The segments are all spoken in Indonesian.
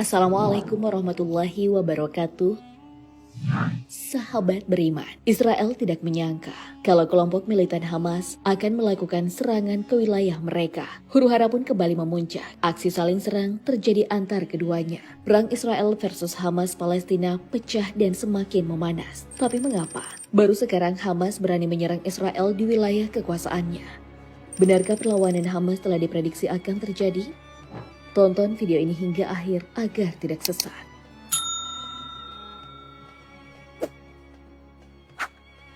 Assalamualaikum warahmatullahi wabarakatuh. Sahabat beriman, Israel tidak menyangka kalau kelompok militan Hamas akan melakukan serangan ke wilayah mereka. Huru-hara pun kembali memuncak. Aksi saling serang terjadi antar keduanya. Perang Israel versus Hamas Palestina pecah dan semakin memanas. Tapi mengapa? Baru sekarang Hamas berani menyerang Israel di wilayah kekuasaannya. Benarkah perlawanan Hamas telah diprediksi akan terjadi? Tonton video ini hingga akhir agar tidak sesat.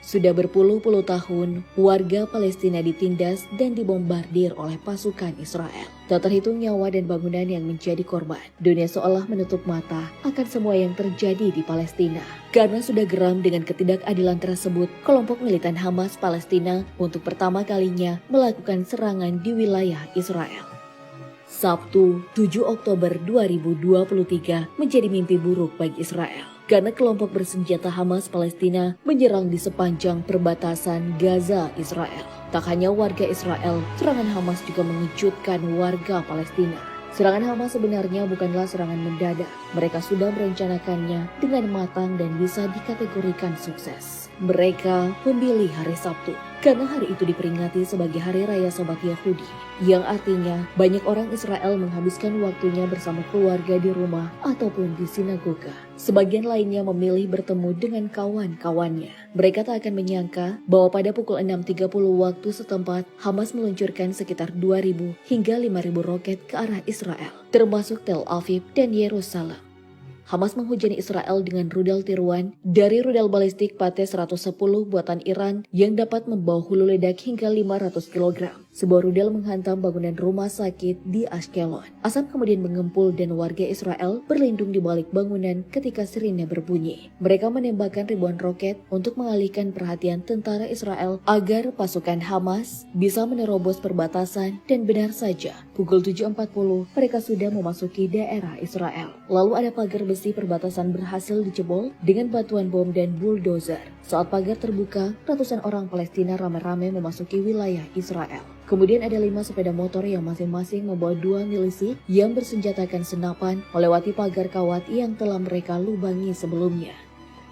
Sudah berpuluh-puluh tahun, warga Palestina ditindas dan dibombardir oleh pasukan Israel. Tak terhitung nyawa dan bangunan yang menjadi korban. Dunia seolah menutup mata akan semua yang terjadi di Palestina. Karena sudah geram dengan ketidakadilan tersebut, kelompok militan Hamas Palestina untuk pertama kalinya melakukan serangan di wilayah Israel. Sabtu, 7 Oktober 2023 menjadi mimpi buruk bagi Israel. Karena kelompok bersenjata Hamas Palestina menyerang di sepanjang perbatasan Gaza, Israel. Tak hanya warga Israel, serangan Hamas juga mengejutkan warga Palestina. Serangan Hamas sebenarnya bukanlah serangan mendadak. Mereka sudah merencanakannya dengan matang dan bisa dikategorikan sukses. Mereka memilih hari Sabtu karena hari itu diperingati sebagai Hari Raya Sabat Yahudi, yang artinya banyak orang Israel menghabiskan waktunya bersama keluarga di rumah ataupun di sinagoga. Sebagian lainnya memilih bertemu dengan kawan-kawannya. Mereka tak akan menyangka bahwa pada pukul 6.30 waktu setempat, Hamas meluncurkan sekitar 2.000 hingga 5.000 roket ke arah Israel, termasuk Tel Aviv dan Yerusalem. Hamas menghujani Israel dengan rudal tiruan dari rudal balistik Pate-110 buatan Iran yang dapat membawa hulu ledak hingga 500 kg. Sebuah rudal menghantam bangunan rumah sakit di Ashkelon. Asap kemudian mengempul dan warga Israel berlindung di balik bangunan ketika sirine berbunyi. Mereka menembakkan ribuan roket untuk mengalihkan perhatian tentara Israel agar pasukan Hamas bisa menerobos perbatasan, dan benar saja, pukul 7.40 mereka sudah memasuki daerah Israel. Lalu ada pagar besi perbatasan berhasil dijebol dengan batuan bom dan bulldozer. Saat pagar terbuka, ratusan orang Palestina ramai-ramai memasuki wilayah Israel. Kemudian ada 5 sepeda motor yang masing-masing membawa 2 milisi yang bersenjatakan senapan melewati pagar kawat yang telah mereka lubangi sebelumnya.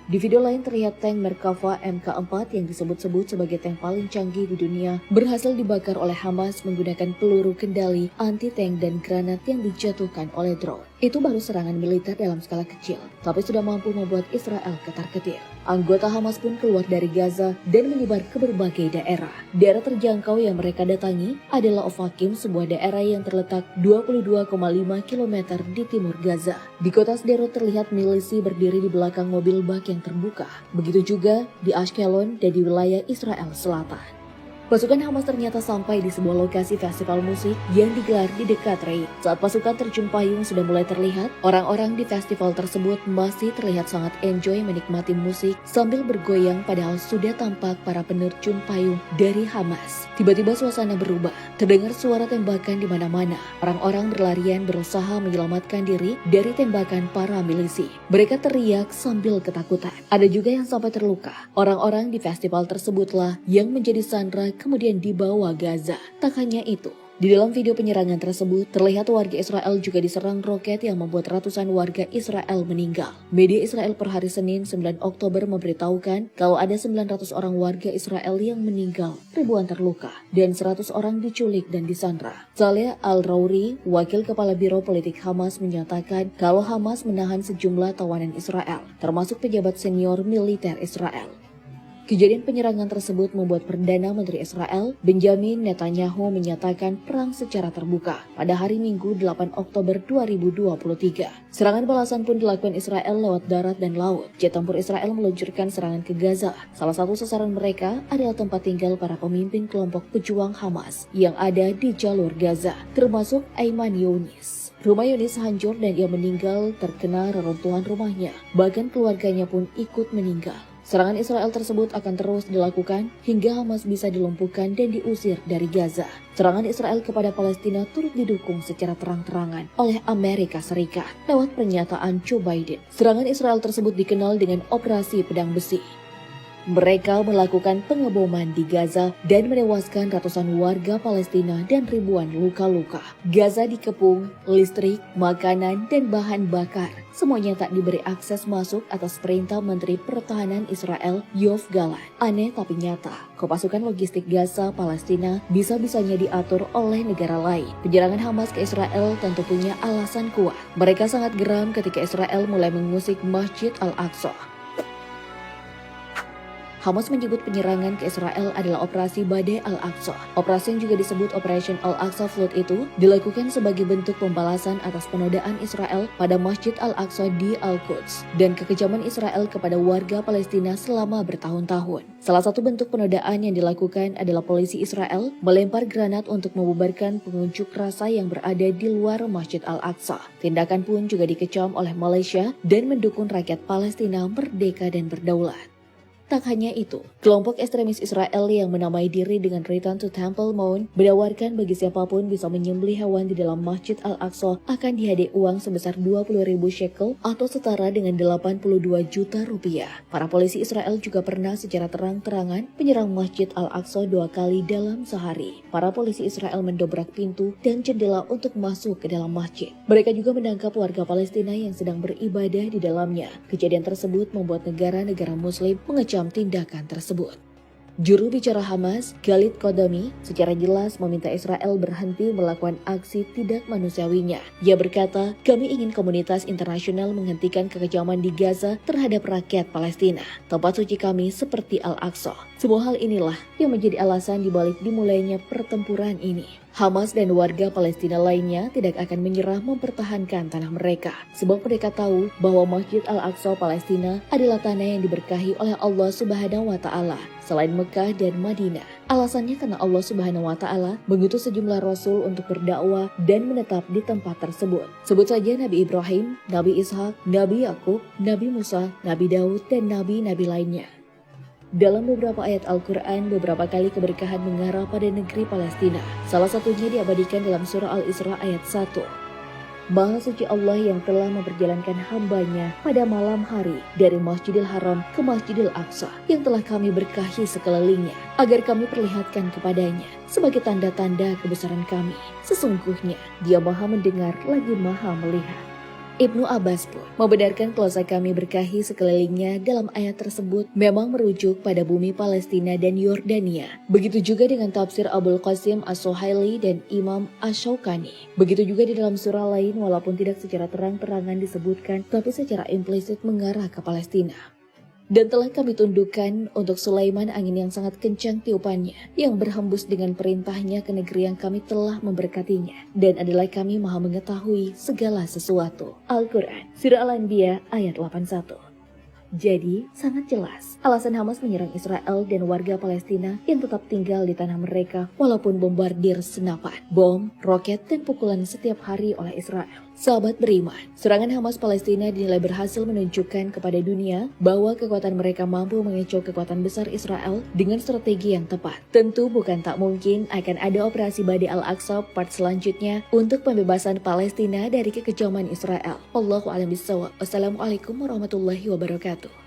Di video lain terlihat tank Merkava Mk4 yang disebut-sebut sebagai tank paling canggih di dunia berhasil dibakar oleh Hamas menggunakan peluru kendali anti-tank dan granat yang dijatuhkan oleh drone. Itu baru serangan militer dalam skala kecil, tapi sudah mampu membuat Israel ketar-ketir. Anggota Hamas pun keluar dari Gaza dan menyebar ke berbagai daerah. Daerah terjangkau yang mereka datangi adalah Ofakim, sebuah daerah yang terletak 22,5 km di timur Gaza. Di kota Sderot terlihat milisi berdiri di belakang mobil bak yang terbuka. Begitu juga di Ashkelon dan di wilayah Israel Selatan. Pasukan Hamas ternyata sampai di sebuah lokasi festival musik yang digelar di dekat Rein. Saat pasukan terjun payung sudah mulai terlihat, orang-orang di festival tersebut masih terlihat sangat enjoy menikmati musik sambil bergoyang, padahal sudah tampak para penerjun payung dari Hamas. Tiba-tiba suasana berubah, terdengar suara tembakan di mana-mana. Orang-orang berlarian berusaha menyelamatkan diri dari tembakan para milisi. Mereka teriak sambil ketakutan. Ada juga yang sampai terluka. Orang-orang di festival tersebutlah yang menjadi sandera kemudian dibawa Gaza. Tak hanya itu, di dalam video penyerangan tersebut terlihat warga Israel juga diserang roket yang membuat ratusan warga Israel meninggal. Media Israel per hari Senin 9 Oktober memberitahukan kalau ada 900 orang warga Israel yang meninggal, ribuan terluka, dan 100 orang diculik dan disandra. Saleh Al-Rauri, wakil kepala Biro Politik Hamas, menyatakan kalau Hamas menahan sejumlah tawanan Israel, termasuk pejabat senior militer Israel. Kejadian penyerangan tersebut membuat Perdana Menteri Israel, Benjamin Netanyahu, menyatakan perang secara terbuka pada hari Minggu 8 Oktober 2023. Serangan balasan pun dilakukan Israel lewat darat dan laut. Jet tempur Israel meluncurkan serangan ke Gaza. Salah satu sasaran mereka adalah tempat tinggal para pemimpin kelompok pejuang Hamas yang ada di jalur Gaza, termasuk Ayman Younis. Rumah Younis hancur dan ia meninggal terkena reruntuhan rumahnya. Bahkan keluarganya pun ikut meninggal. Serangan Israel tersebut akan terus dilakukan hingga Hamas bisa dilumpuhkan dan diusir dari Gaza. Serangan Israel kepada Palestina turut didukung secara terang-terangan oleh Amerika Serikat lewat pernyataan Joe Biden. Serangan Israel tersebut dikenal dengan Operasi Pedang Besi. Mereka melakukan pengeboman di Gaza dan menewaskan ratusan warga Palestina dan ribuan luka-luka. Gaza dikepung, listrik, makanan, dan bahan bakar. Semuanya tak diberi akses masuk atas perintah Menteri Pertahanan Israel, Yoav Gallant. Aneh tapi nyata, pasukan logistik Gaza, Palestina bisa-bisanya diatur oleh negara lain. Penyerangan Hamas ke Israel tentu punya alasan kuat. Mereka sangat geram ketika Israel mulai mengusik Masjid Al-Aqsa. Hamas menyebut penyerangan ke Israel adalah operasi Badai Al-Aqsa. Operasi yang juga disebut Operation Al-Aqsa Flood itu dilakukan sebagai bentuk pembalasan atas penodaan Israel pada Masjid Al-Aqsa di Al-Quds dan kekejaman Israel kepada warga Palestina selama bertahun-tahun. Salah satu bentuk penodaan yang dilakukan adalah polisi Israel melempar granat untuk membubarkan pengunjuk rasa yang berada di luar Masjid Al-Aqsa. Tindakan pun juga dikecam oleh Malaysia dan mendukung rakyat Palestina merdeka dan berdaulat. Tak hanya itu, kelompok ekstremis Israel yang menamai diri dengan Return to Temple Mount menawarkan bagi siapapun bisa menyembelih hewan di dalam Masjid Al-Aqsa akan dihadiah uang sebesar 20.000 shekel atau setara dengan 82 juta rupiah. Para polisi Israel juga pernah secara terang-terangan menyerang Masjid Al-Aqsa 2 kali dalam sehari. Para polisi Israel mendobrak pintu dan jendela untuk masuk ke dalam masjid. Mereka juga menangkap warga Palestina yang sedang beribadah di dalamnya. Kejadian tersebut membuat negara-negara Muslim mengecam tindakan tersebut. Juru bicara Hamas, Khalid Qadami, secara jelas meminta Israel berhenti melakukan aksi tidak manusiawinya. Ia berkata, kami ingin komunitas internasional menghentikan kekejaman di Gaza terhadap rakyat Palestina, tempat suci kami seperti Al-Aqsa. Semua hal inilah yang menjadi alasan dibalik dimulainya pertempuran ini. Hamas dan warga Palestina lainnya tidak akan menyerah mempertahankan tanah mereka, sebab mereka tahu bahwa Masjid Al-Aqsa Palestina adalah tanah yang diberkahi oleh Allah Subhanahu wa Ta'ala selain Mekah dan Madinah. Alasannya karena Allah Subhanahu wa Ta'ala mengutus sejumlah rasul untuk berdakwah dan menetap di tempat tersebut. Sebut saja Nabi Ibrahim, Nabi Ishak, Nabi Yakub, Nabi Musa, Nabi Daud, dan nabi-nabi lainnya. Dalam beberapa ayat Al-Quran, beberapa kali keberkahan mengarah pada negeri Palestina. Salah satunya diabadikan dalam surah Al-Isra ayat 1. Maha suci Allah yang telah memperjalankan hambanya pada malam hari dari Masjidil Haram ke Masjidil Aqsa yang telah kami berkahi sekelilingnya, agar kami perlihatkan kepadanya sebagai tanda-tanda kebesaran kami. Sesungguhnya Dia Maha mendengar lagi Maha melihat. Ibnu Abbas pun membenarkan kuasa kami berkahi sekelilingnya dalam ayat tersebut memang merujuk pada bumi Palestina dan Yordania. Begitu juga dengan tafsir Abul Qasim As-Suhaili dan Imam Ash-Shawqani. Begitu juga di dalam surah lain walaupun tidak secara terang-terangan disebutkan, tapi secara implisit mengarah ke Palestina. Dan telah kami tundukkan untuk Sulaiman angin yang sangat kencang tiupannya, yang berhembus dengan perintahnya ke negeri yang kami telah memberkatinya. Dan adalah kami maha mengetahui segala sesuatu. Al-Quran, Surah Al-Anbiya ayat 81. Jadi, sangat jelas alasan Hamas menyerang Israel dan warga Palestina yang tetap tinggal di tanah mereka walaupun bombardir senapan, bom, roket, dan pukulan setiap hari oleh Israel. Sahabat beriman, serangan Hamas Palestina dinilai berhasil menunjukkan kepada dunia bahwa kekuatan mereka mampu mengecoh kekuatan besar Israel dengan strategi yang tepat. Tentu bukan tak mungkin akan ada operasi Badai Al-Aqsa part selanjutnya untuk pembebasan Palestina dari kekejaman Israel. Allahu a'lam bishawab. Wassalamualaikum warahmatullahi wabarakatuh.